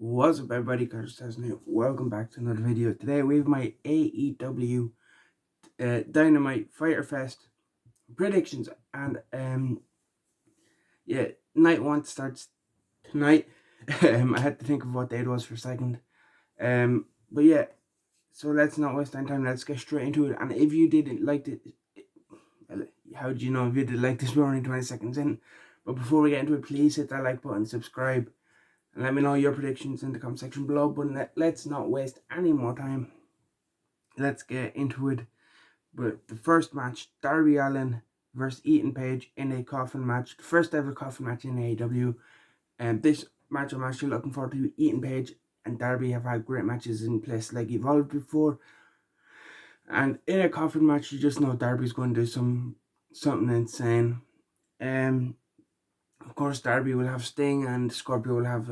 What's up, everybody? Curtis here. Welcome back to another video. Today we have my AEW Dynamite Fyter Fest predictions, and night one starts tonight. I had to think of what day it was for a second. But yeah, so let's not waste any time. Let's get straight into it. And if you didn't like it, how do you know if you did like this? We're only 20 seconds in. But before we get into it, please hit that like button, subscribe, and let me know your predictions in the comment section below. But let's not waste any more time. Let's get into it. But the first match, Darby Allin versus Ethan Page in a coffin match. The first ever coffin match in AEW. And this match I'm actually looking forward to. Ethan Page and Darby have had great matches in places like Evolve before. And in a coffin match, you just know Darby's going to do something insane. Of course, Darby will have Sting, and Scorpio will have,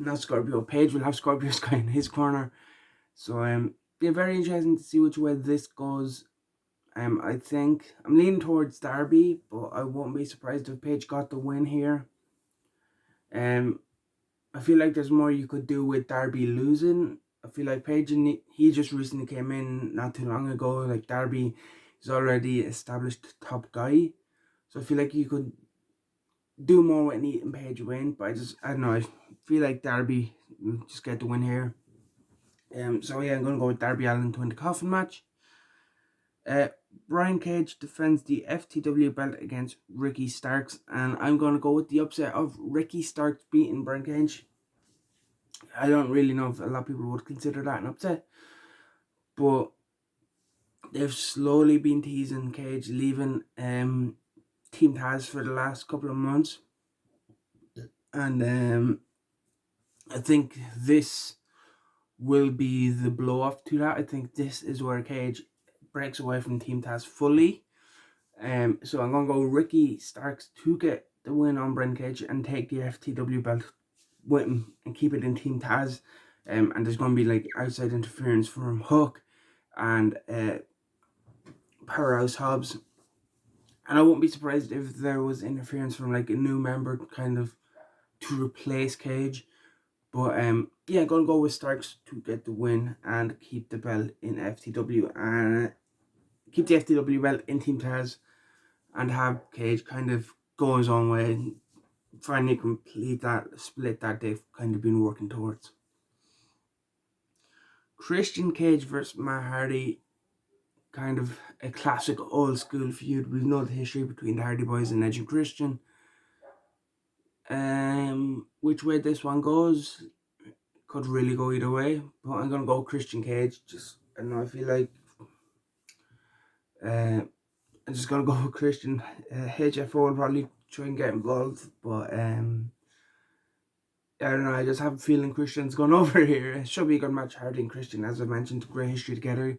not Scorpio, Page will have Scorpio Sky in his corner. So, yeah, very interesting to see which way this goes. I think I'm leaning towards Darby, but I won't be surprised if Page got the win here. I feel like there's more you could do with Darby losing. I feel like Page, and he just recently came in not too long ago. Like, Darby is already established top guy. So I feel like you could do more with Ethan Page win, but I don't know, I feel like Darby will just get the win here. So yeah, I'm going to go with Darby Allin to win the coffin match. Brian Cage defends the FTW belt against Ricky Starks, and I'm going to go with the upset of Ricky Starks beating Brian Cage. I don't really know if a lot of people would consider that an upset, but they've slowly been teasing Cage leaving Team Taz for the last couple of months, and I think this will be the blow off to that. I think this is where Cage breaks away from Team Taz fully. So I'm gonna go Ricky Starks to get the win on Brian Cage and take the FTW belt with him and keep it in Team Taz. And there's gonna be like outside interference from Hook and Powerhouse Hobbs. And I won't be surprised if there was interference from like a new member kind of to replace Cage. But yeah, I'm gonna go with Starks to get the win and keep the belt in FTW, and keep the FTW belt in Team Taz, and have Cage kind of go his own way and finally complete that split that they've kind of been working towards. Christian Cage versus Matt Hardy, kind of a classic old school feud. We know the history between the Hardy Boys and Edge and Christian. Which way this one goes could really go either way, but I'm gonna go Christian Cage. Just, I don't know, I feel like I'm just gonna go with Christian. HFO will probably try and get involved, but I don't know, I just have a feeling Christian's going over here. It should be a good match. Hardy and Christian, as I mentioned, great history together,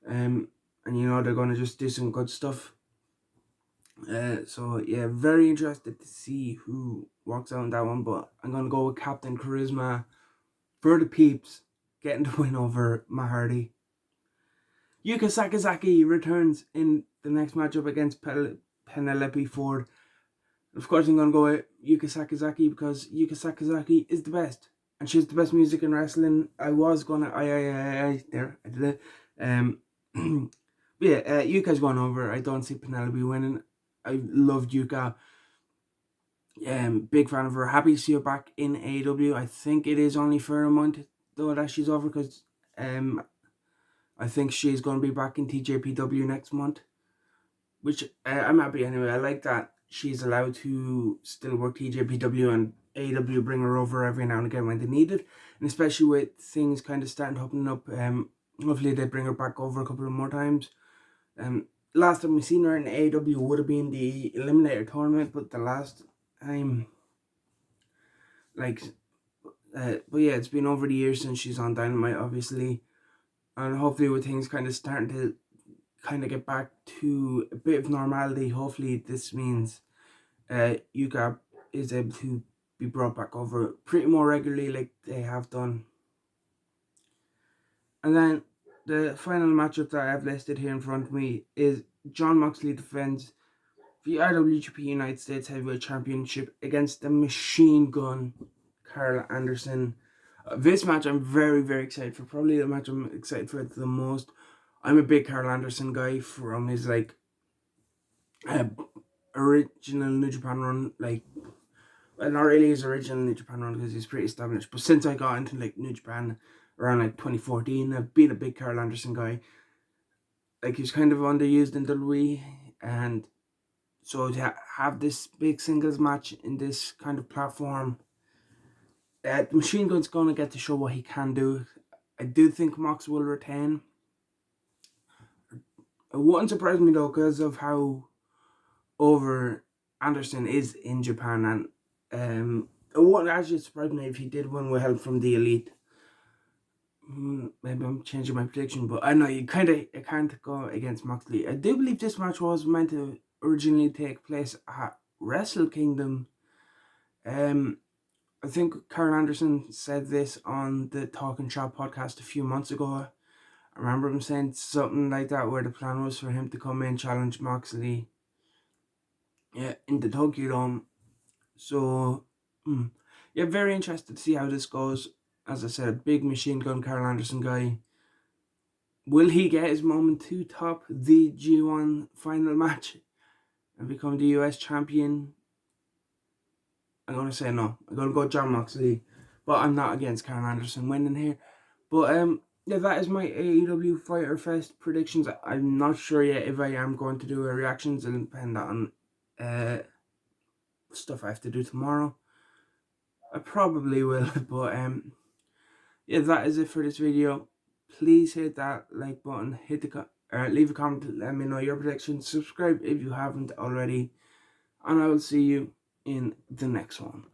and you know they're gonna just do some good stuff. So yeah, very interested to see who walks out on that one, but I'm gonna go with Captain Charisma for the peeps, getting the win over Matt Hardy. Yuka Sakazaki returns in the next matchup against Penelope Ford. Of course, I'm going to go with Yuka Sakazaki because Yuka Sakazaki is the best. And she's the best music in wrestling. I was going to... there, I did it. But yeah, Yuka's going over. I don't see Penelope winning. I loved Yuka. Big fan of her. Happy to see her back in AEW. I think it is only for a month, though, that she's over, because I think she's going to be back in TJPW next month, which I'm happy anyway. I like that she's allowed to still work TJPW and AEW bring her over every now and again when they need it, and especially with things kind of starting to open up. Hopefully they bring her back over a couple of more times. Last time we seen her in AEW would have been the Eliminator tournament, but the last time, like, but yeah, it's been over the years since she's on Dynamite, obviously. And hopefully with things kind of starting to kind of get back to a bit of normality, hopefully this means Yuka is able to be brought back over pretty more regularly like they have done. And then the final matchup that I have listed here in front of me is Jon Moxley defends the IWGP United States Heavyweight Championship against the Machine Gun Carl Anderson. This match I'm very, very excited for. Probably the match I'm excited for the most. I'm a big Carl Anderson guy from his like original New Japan run. Like, well, not really his original New Japan run because he's pretty established. But since I got into like New Japan around like 2014, I've been a big Carl Anderson guy. Like, he's kind of underused in WWE, and so to have this big singles match in this kind of platform, the Machine Gun's going to get to show what he can do. I do think Mox will retain. It wouldn't surprise me though because of how over Anderson is in Japan, and it wouldn't actually surprise me if he did win with help from the Elite. Maybe I'm changing my prediction, but I know you can't go against Moxley. I do believe this match was meant to originally take place at Wrestle Kingdom. I think Carl Anderson said this on the Talking Shop podcast a few months ago. I remember him saying something like that, where the plan was for him to come in, challenge Moxley, in the Tokyo Dome. So, yeah, very interested to see how this goes. As I said, big Machine Gun Carl Anderson guy. Will he get his moment to top the G1 final match and become the US champion? I'm going to say no. I'm going to go John Moxley, but I'm not against Carl Anderson winning here. But yeah, that is my AEW Fyter Fest predictions. I'm not sure yet if I am going to do a reactions. It'll depend on stuff I have to do tomorrow. I probably will, but yeah, that is it for this video. Please hit that like button, leave a comment, let me know your predictions, subscribe if you haven't already, and I will see you in the next one.